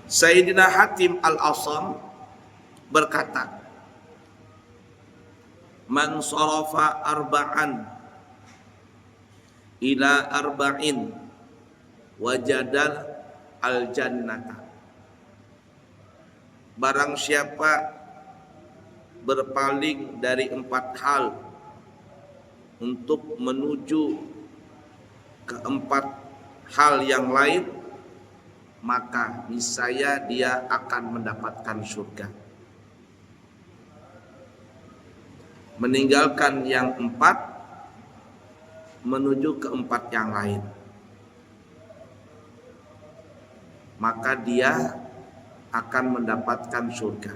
Sayyidina Hatim Al-Asam berkata, man sarafa arba'an ila arba'in wajadal al-jannata. Barang siapa berpaling dari 4 hal untuk menuju ke 4 hal yang lain, maka niscaya dia akan mendapatkan surga. Meninggalkan yang 4 menuju ke 4 yang lain, maka dia akan mendapatkan surga.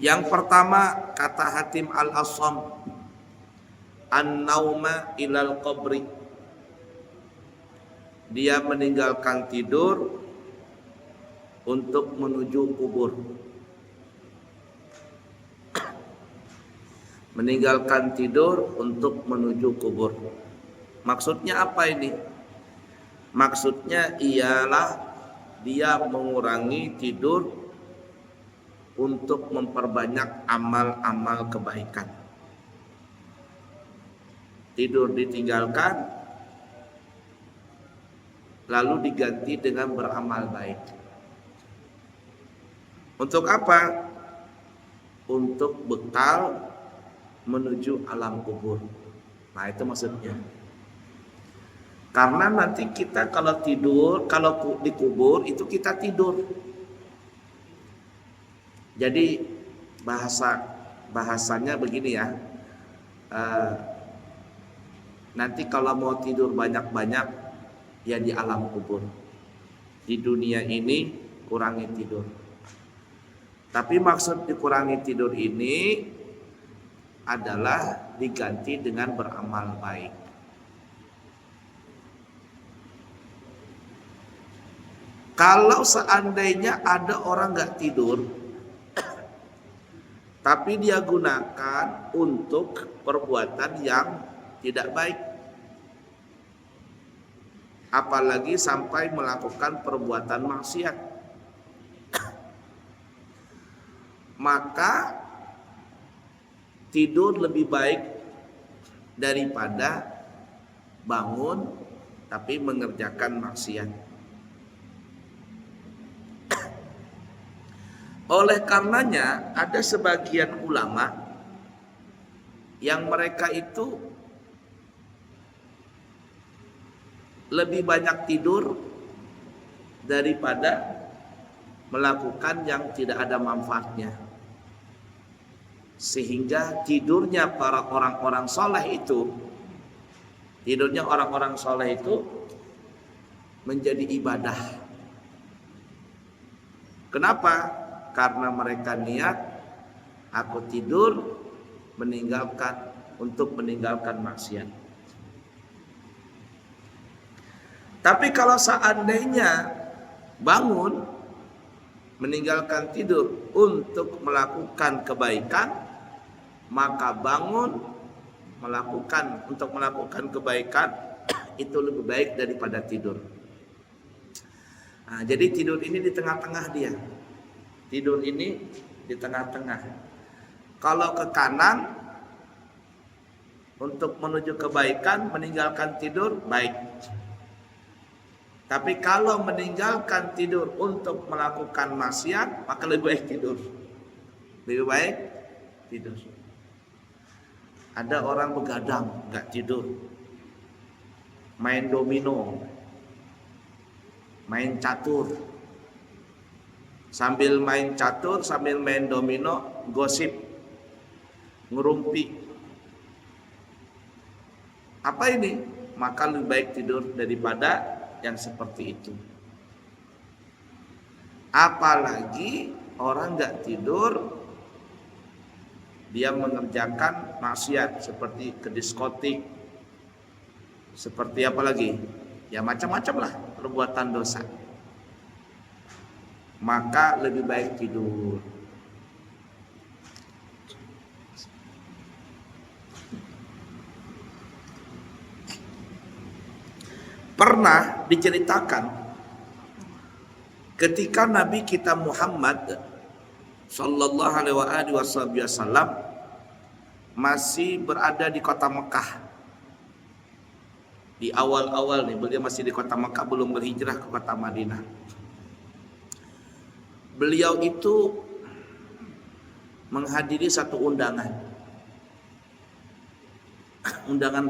Yang pertama, kata Hatim Al-Asam, an-nauma ilal qabri. Dia meninggalkan tidur untuk menuju kubur. Meninggalkan tidur untuk menuju kubur. Maksudnya apa ini? Maksudnya ialah dia mengurangi tidur untuk memperbanyak amal-amal kebaikan. Tidur ditinggalkan, lalu diganti dengan beramal baik. Untuk apa? Untuk bekal menuju alam kubur. Nah, itu maksudnya. Karena nanti kita kalau tidur, kalau dikubur itu kita tidur. Jadi bahasanya begini ya. Nanti kalau mau tidur banyak-banyak, ya di alam kubur. Di dunia ini kurangi tidur. Tapi maksud dikurangi tidur ini adalah diganti dengan beramal baik. Kalau seandainya ada orang gak tidur, tapi dia gunakan untuk perbuatan yang tidak baik, apalagi sampai melakukan perbuatan maksiat, maka tidur lebih baik daripada bangun tapi mengerjakan maksiat. Oleh karenanya ada sebagian ulama yang mereka itu lebih banyak tidur daripada melakukan yang tidak ada manfaatnya. Sehingga tidurnya para orang-orang soleh itu, tidurnya orang-orang soleh itu menjadi ibadah. Kenapa? Karena mereka niat, aku tidur untuk meninggalkan maksiat. Tapi kalau seandainya bangun meninggalkan tidur untuk melakukan kebaikan, maka bangun untuk melakukan kebaikan itu lebih baik daripada tidur. Nah, jadi tidur ini di tengah-tengah dia. Tidur ini di tengah-tengah. Kalau ke kanan untuk menuju kebaikan, meninggalkan tidur baik. Tapi kalau meninggalkan tidur untuk melakukan maksiat, maka lebih baik tidur. Lebih baik tidur. Ada orang begadang, nggak tidur, main domino, main catur. Sambil main catur, sambil main domino, gosip, ngerumpi. Apa ini? Maka lebih baik tidur daripada yang seperti itu. Apalagi orang nggak tidur, dia mengerjakan maksiat seperti ke diskotik, seperti apa lagi? Ya macam-macam lah perbuatan dosa. Maka lebih baik tidur. Pernah diceritakan ketika Nabi kita Muhammad sallallahu alaihi wasallam masih berada di kota Mekah. Di awal-awal nih, beliau masih di kota Mekah, belum berhijrah ke kota Madinah. Beliau itu menghadiri satu undangan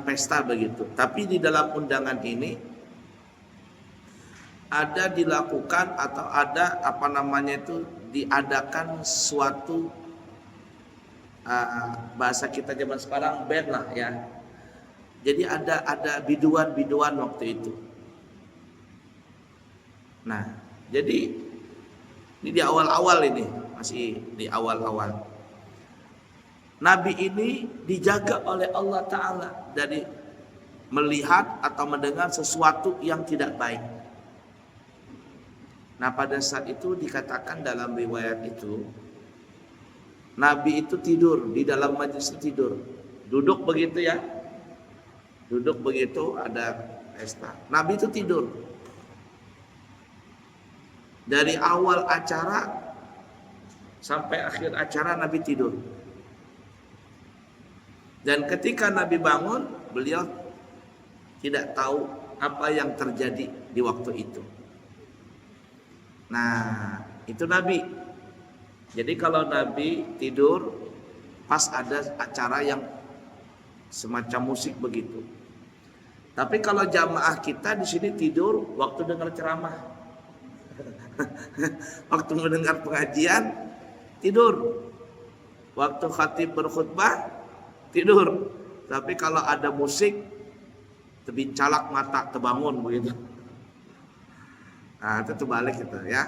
pesta begitu. Tapi di dalam undangan ini ada dilakukan atau ada diadakan suatu bahasa kita zaman sekarang band lah ya. Jadi ada biduan waktu itu. Nah, jadi ini di awal-awal ini, masih di awal-awal. Nabi ini dijaga oleh Allah Ta'ala dari melihat atau mendengar sesuatu yang tidak baik. Nah, pada saat itu dikatakan dalam riwayat itu, Nabi itu tidur, di dalam majlis tidur. Duduk begitu ya. Duduk begitu, ada pesta. Nabi itu tidur. Dari awal acara sampai akhir acara Nabi tidur. Dan ketika Nabi bangun, beliau tidak tahu apa yang terjadi di waktu itu. Nah, itu Nabi. Jadi kalau Nabi tidur pas ada acara yang semacam musik begitu. Tapi kalau jamaah kita di sini tidur waktu dengar ceramah. Waktu mendengar pengajian tidur. Waktu khatib berkhutbah tidur. Tapi kalau ada musik terbincalak mata, terbangun begitu. Nah, itu terbalik gitu ya.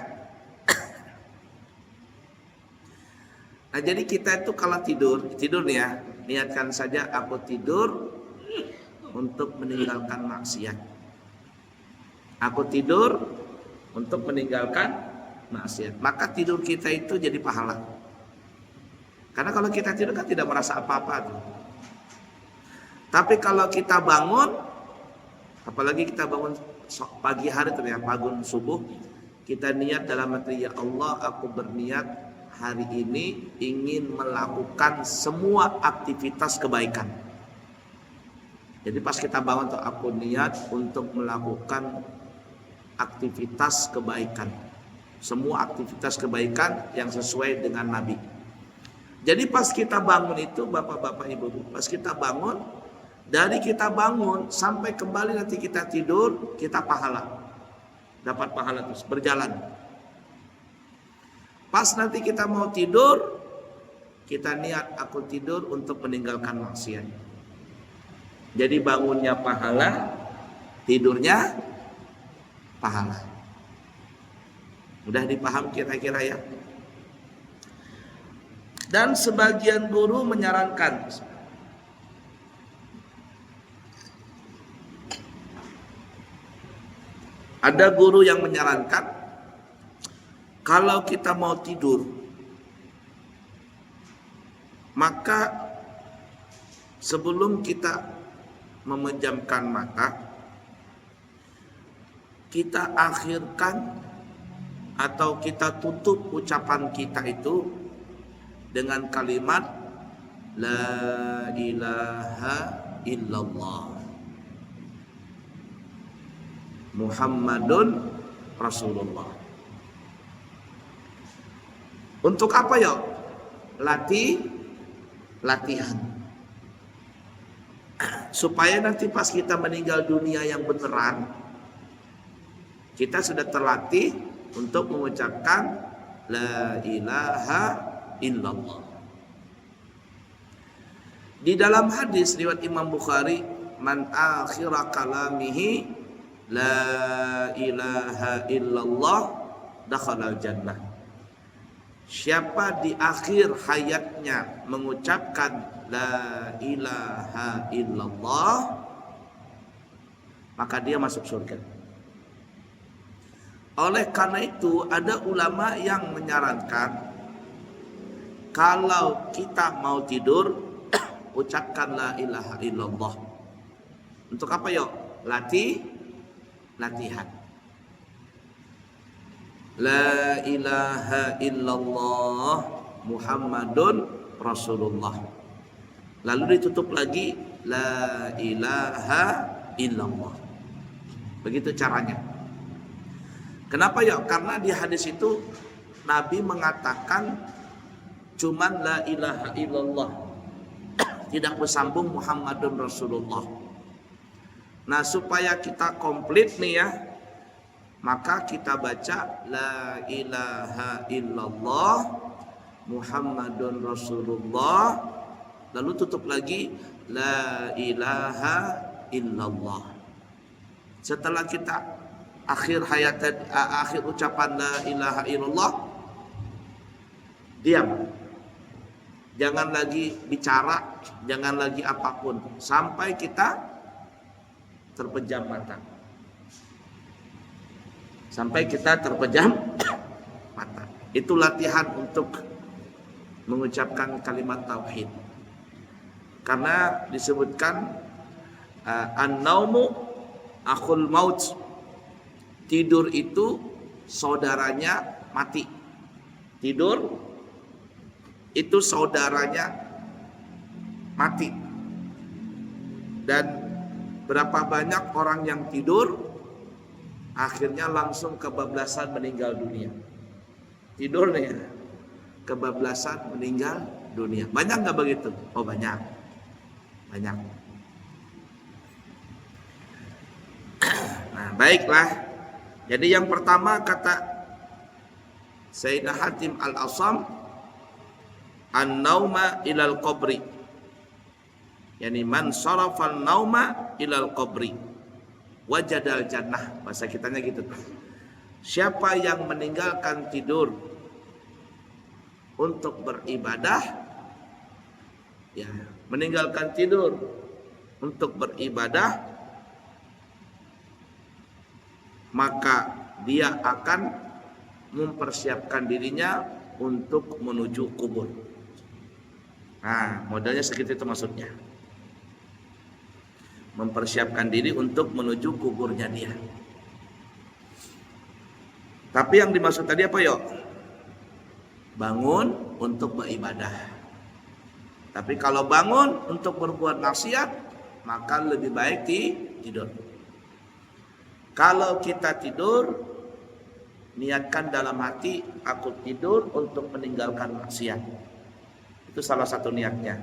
Nah, jadi kita itu kalau tidur nih ya, niatkan saja aku tidur untuk meninggalkan maksiat. Aku tidur untuk meninggalkan maksiat. Maka tidur kita itu jadi pahala. Karena kalau kita tidur kan tidak merasa apa-apa tuh. Tapi kalau kita bangun, apalagi kita bangun pagi hari tuh ya, bangun subuh, kita niat dalam hati, ya Allah, aku berniat hari ini ingin melakukan semua aktivitas kebaikan. Jadi pas kita bangun tuh, aku niat untuk melakukan aktivitas kebaikan. Semua aktivitas kebaikan yang sesuai dengan Nabi. Jadi pas kita bangun itu, bapak-bapak, ibu-ibu, pas kita bangun, dari kita bangun sampai kembali nanti kita tidur, kita pahala. Dapat pahala terus, berjalan. Pas nanti kita mau tidur, kita niat aku tidur untuk meninggalkan maksiat. Jadi bangunnya pahala, tidurnya pahala. Mudah dipaham kira-kira ya. Dan sebagian guru menyarankan, ada guru yang menyarankan, kalau kita mau tidur, maka sebelum kita memejamkan mata, kita akhirkan atau kita tutup ucapan kita itu dengan kalimat La ilaha illallah Muhammadun Rasulullah. Untuk apa ya? Latihan. Supaya nanti pas kita meninggal dunia yang beneran, kita sudah terlatih untuk mengucapkan La ilaha illallah. Di dalam hadis riwayat Imam Bukhari, man akhira kalamihi La ilaha illallah dakhalal jannah. Siapa di akhir hayatnya mengucapkan La ilaha illallah, maka dia masuk surga. Oleh karena itu ada ulama yang menyarankan, kalau kita mau tidur ucapkan La ilaha illallah. Untuk apa yuk? latihan. La ilaha illallah Muhammadun Rasulullah. Lalu ditutup lagi la ilaha illallah. Begitu caranya. Kenapa ya? Karena di hadis itu Nabi mengatakan cuman la ilaha illallah, tidak bersambung Muhammadun Rasulullah. Nah, supaya kita komplit nih ya, maka kita baca la ilaha illallah Muhammadun Rasulullah, lalu tutup lagi la ilaha illallah. Setelah kita akhir ucapan la ilaha illallah, diam. Jangan lagi bicara, jangan lagi apapun sampai kita terpejam mata. Sampai kita terpejam mata. Itu latihan untuk mengucapkan kalimat tauhid. Karena disebutkan an-naumu akhul maut. Tidur itu saudaranya mati. Tidur itu saudaranya mati. Dan berapa banyak orang yang tidur akhirnya langsung kebablasan meninggal dunia. Tidur nih ya, kebablasan meninggal dunia. Banyak nggak begitu? Oh banyak, banyak. Nah baiklah. Jadi yang pertama kata Sayyidina Hatim Al-Asam, an-nauma ilal qabri. Yani man sarafal nauma ilal qabri wajadal jannah. Bahasa kitanya gitu. Siapa yang meninggalkan tidur untuk beribadah, ya, meninggalkan tidur untuk beribadah, maka dia akan mempersiapkan dirinya untuk menuju kubur. Nah, modalnya segitu itu maksudnya. Mempersiapkan diri untuk menuju kuburnya dia. Tapi yang dimaksud tadi apa yuk? Bangun untuk beribadah. Tapi kalau bangun untuk berbuat maksiat, maka lebih baik tidur. Kalau kita tidur, niatkan dalam hati, aku tidur untuk meninggalkan maksiat. Itu salah satu niatnya.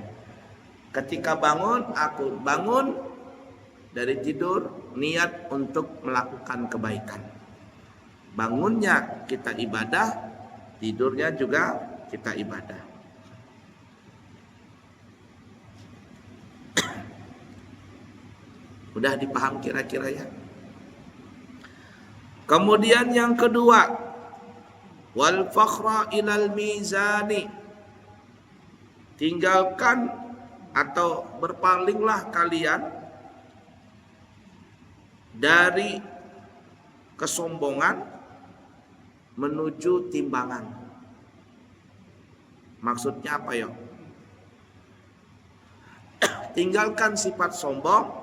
Ketika bangun, aku bangun dari tidur, niat untuk melakukan kebaikan. Bangunnya kita ibadah, tidurnya juga kita ibadah. Udah dipaham kira-kira ya? Kemudian yang kedua, wal fakhra ilal mizani. Tinggalkan atau berpalinglah kalian dari kesombongan menuju timbangan. Maksudnya apa ya? Tinggalkan sifat sombong,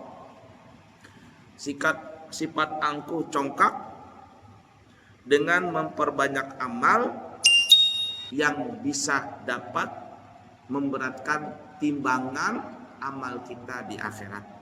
sifat angkuh congkak, dengan memperbanyak amal yang bisa dapat memberatkan timbangan amal kita di akhirat.